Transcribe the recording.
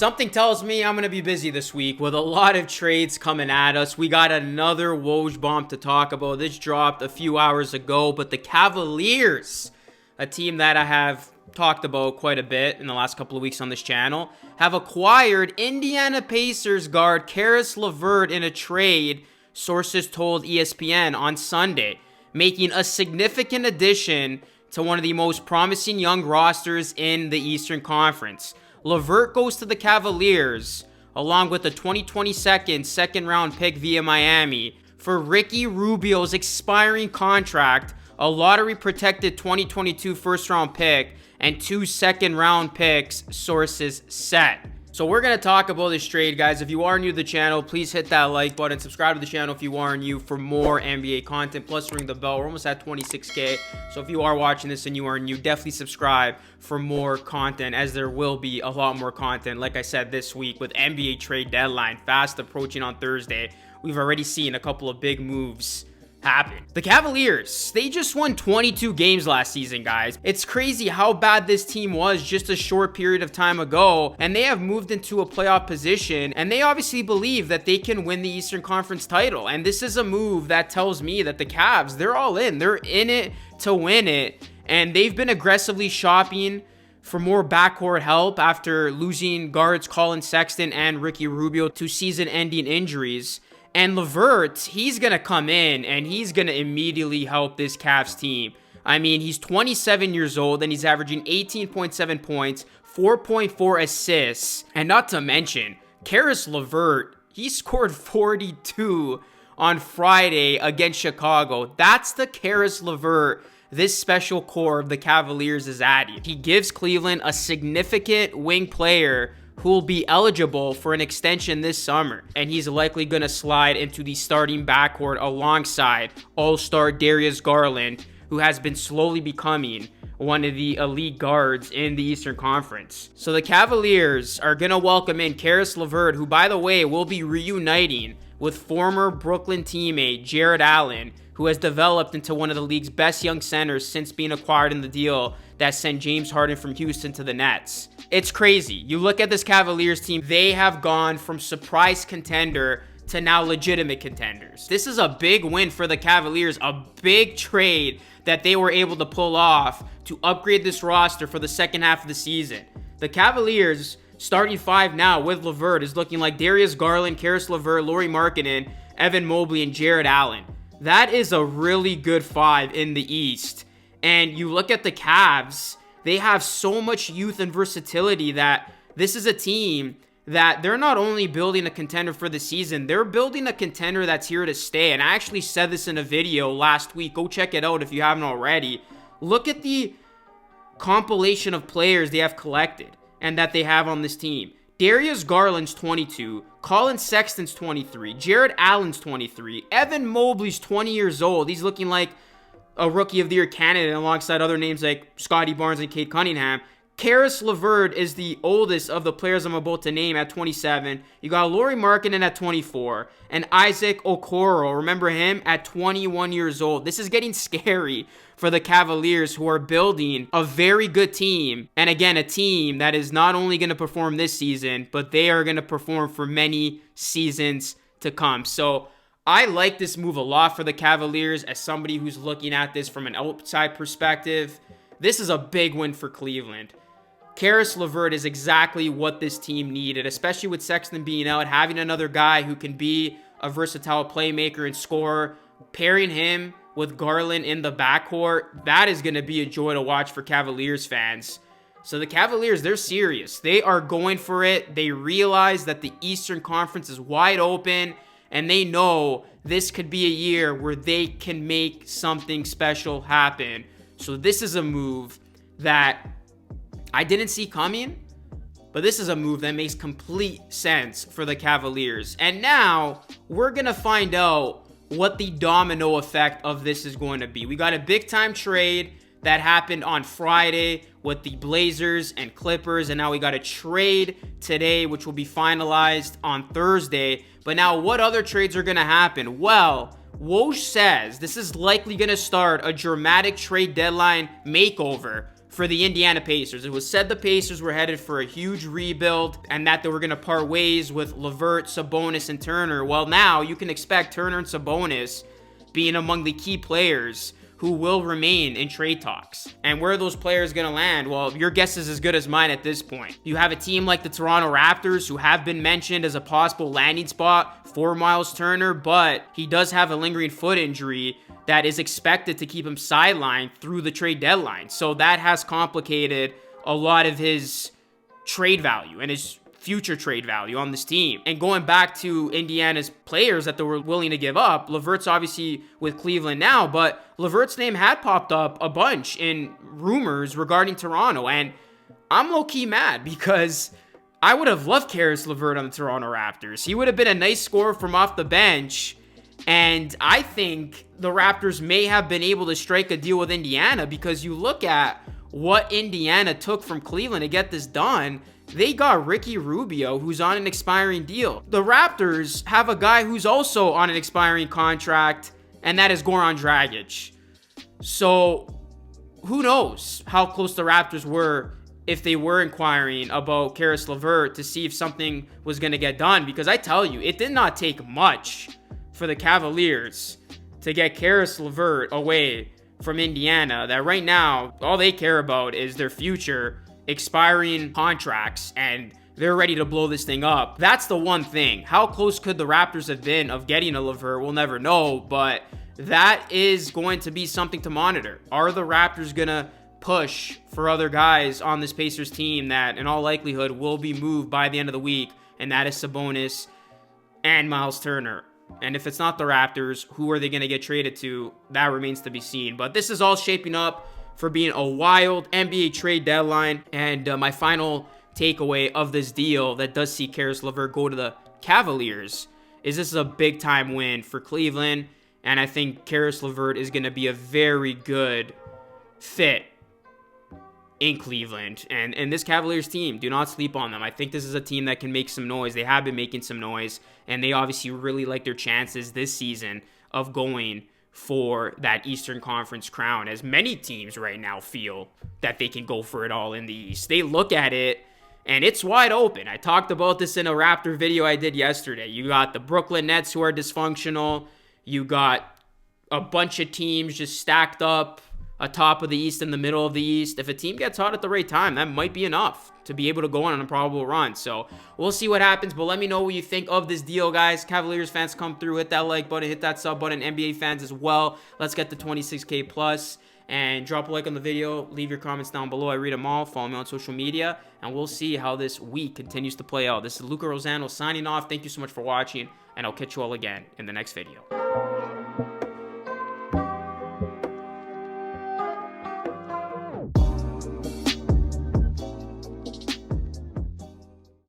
Something tells me I'm going to be busy this week with a lot of trades coming at us. We got another Woj bomb to talk about. This dropped a few hours ago, but the Cavaliers, a team that I have talked about quite a bit in the last couple of weeks on this channel, have acquired Indiana Pacers guard Caris LeVert in a trade, sources told ESPN on Sunday, making a significant addition to one of the most promising young rosters in the Eastern Conference. LeVert goes to the Cavaliers, along with the 2022 second-round pick via Miami, for Ricky Rubio's expiring contract, a lottery-protected 2022 first-round pick, and 2 second-round picks, sources said. So we're going to talk about this trade, guys. If you are new to the channel, please hit that like button. Subscribe to the channel if you are new for more NBA content. Plus, ring the bell. We're almost at 26K. So if you are watching this and you are new, definitely subscribe for more content, as there will be a lot more content. Like I said, this week with NBA trade deadline fast approaching on Thursday, we've already seen a couple of big moves happen. The Cavaliers, they just won 22 games last season, guys. It's crazy how bad this team was just a short period of time ago, and they have moved into a playoff position, and they obviously believe that they can win the Eastern Conference title. And this is a move that tells me that the Cavs, they're all in. They're in it to win it, and they've been aggressively shopping for more backcourt help after losing guards Colin Sexton and Ricky Rubio to season-ending injuries. And LeVert, he's going to come in and he's going to immediately help this Cavs team. I mean, he's 27 years old and he's averaging 18.7 points, 4.4 assists. And not to mention, Caris LeVert, he scored 42 on Friday against Chicago. That's the Caris LeVert this special core of the Cavaliers is adding. He gives Cleveland a significant wing player who will be eligible for an extension this summer. And he's likely going to slide into the starting backcourt alongside All-Star Darius Garland, who has been slowly becoming one of the elite guards in the Eastern Conference. So the Cavaliers are going to welcome in Caris LeVert, who, by the way, will be reuniting with former Brooklyn teammate Jared Allen, who has developed into one of the league's best young centers since being acquired in the deal that sent James Harden from Houston to the Nets. It's crazy. You look at this Cavaliers team, they have gone from surprise contender to now legitimate contenders. This is a big win for the Cavaliers, a big trade that they were able to pull off to upgrade this roster for the second half of the season. The Cavaliers starting five now with LeVert is looking like Darius Garland, Caris LeVert, Lauri Markkanen, Evan Mobley, and Jared Allen. That is a really good five in the East. And you look at the Cavs, they have so much youth and versatility that this is a team that they're not only building a contender for the season, they're building a contender that's here to stay. And I actually said this in a video last week. Go check it out if you haven't already. Look at the compilation of players they have collected and that they have on this team. Darius Garland's 22, Colin Sexton's 23, Jared Allen's 23, Evan Mobley's 20 years old. He's looking like a Rookie of the Year candidate alongside other names like Scotty Barnes and Cade Cunningham. Caris LeVert is the oldest of the players I'm about to name at 27. You got Lauri Markkanen at 24 and Isaac Okoro, remember him, at 21 years old. This is getting scary for the Cavaliers, who are building a very good team. And again, a team that is not only going to perform this season, but they are going to perform for many seasons to come. So I like this move a lot for the Cavaliers as somebody who's looking at this from an outside perspective. This is a big win for Cleveland. Caris LeVert is exactly what this team needed, especially with Sexton being out, having another guy who can be a versatile playmaker and scorer, pairing him with Garland in the backcourt. That is going to be a joy to watch for Cavaliers fans. So the Cavaliers, they're serious. They are going for it. They realize that the Eastern Conference is wide open, and they know this could be a year where they can make something special happen. So this is a move that I didn't see coming, but this is a move that makes complete sense for the Cavaliers. And now we're going to find out what the domino effect of this is going to be. We got a big time trade that happened on Friday with the Blazers and Clippers, and now we got a trade today which will be finalized on Thursday. But now what other trades are going to happen? Well, Woj says this is likely going to start a dramatic trade deadline makeover for the Indiana Pacers. It was said the Pacers were headed for a huge rebuild and that they were going to part ways with LeVert, Sabonis, and Turner. Well, now you can expect Turner and Sabonis being among the key players who will remain in trade talks. And where are those players going to land? Well, your guess is as good as mine at this point. You have a team like the Toronto Raptors, who have been mentioned as a possible landing spot for Miles Turner, but he does have a lingering foot injury that is expected to keep him sidelined through the trade deadline. So that has complicated a lot of his trade value and his future trade value on this team. And going back to Indiana's players that they were willing to give up, LeVert's obviously with Cleveland now, but LeVert's name had popped up a bunch in rumors regarding Toronto. And I'm low-key mad because I would have loved Caris LeVert on the Toronto Raptors. He would have been a nice scorer from off the bench. And I think the Raptors may have been able to strike a deal with Indiana, because you look at what Indiana took from Cleveland to get this done. They got Ricky Rubio, who's on an expiring deal. The Raptors have a guy who's also on an expiring contract, and that is Goran Dragic. So who knows how close the Raptors were if they were inquiring about Caris LeVert to see if something was going to get done. Because I tell you, it did not take much for the Cavaliers to get Caris LeVert away from Indiana, that right now all they care about is their future, expiring contracts, and they're ready to blow this thing up. That's the one thing. How close could the Raptors have been of getting a LeVert? We'll never know, but that is going to be something to monitor. Are the Raptors gonna push for other guys on this Pacers team that in all likelihood will be moved by the end of the week, and that is Sabonis and Miles Turner? And if it's not the Raptors, who are they going to get traded to? That remains to be seen. But this is all shaping up for being a wild NBA trade deadline. And my final takeaway of this deal that does see Caris LeVert go to the Cavaliers is this is a big-time win for Cleveland. And I think Caris LeVert is going to be a very good fit in Cleveland. And this Cavaliers team, do not sleep on them. I think this is a team that can make some noise. They have been making some noise, and they obviously really like their chances this season of going for that Eastern Conference crown, as many teams right now feel that they can go for it all in the East. They look at it, and it's wide open. I talked about this in a Raptor video I did yesterday. You got the Brooklyn Nets, who are dysfunctional. You got a bunch of teams just stacked up atop of the East, in the middle of the East. If a team gets hot at the right time, that might be enough to be able to go on a probable run. So we'll see what happens, but let me know what you think of this deal, guys. Cavaliers fans, come through, hit that like button, hit that sub button. NBA fans as well, let's get to 26K plus, and drop a like on the video. Leave your comments down below. I read them all. Follow me on social media, and we'll see how this week continues to play out. This is Luca Rosano signing off. Thank you so much for watching, and I'll catch you all again in the next video.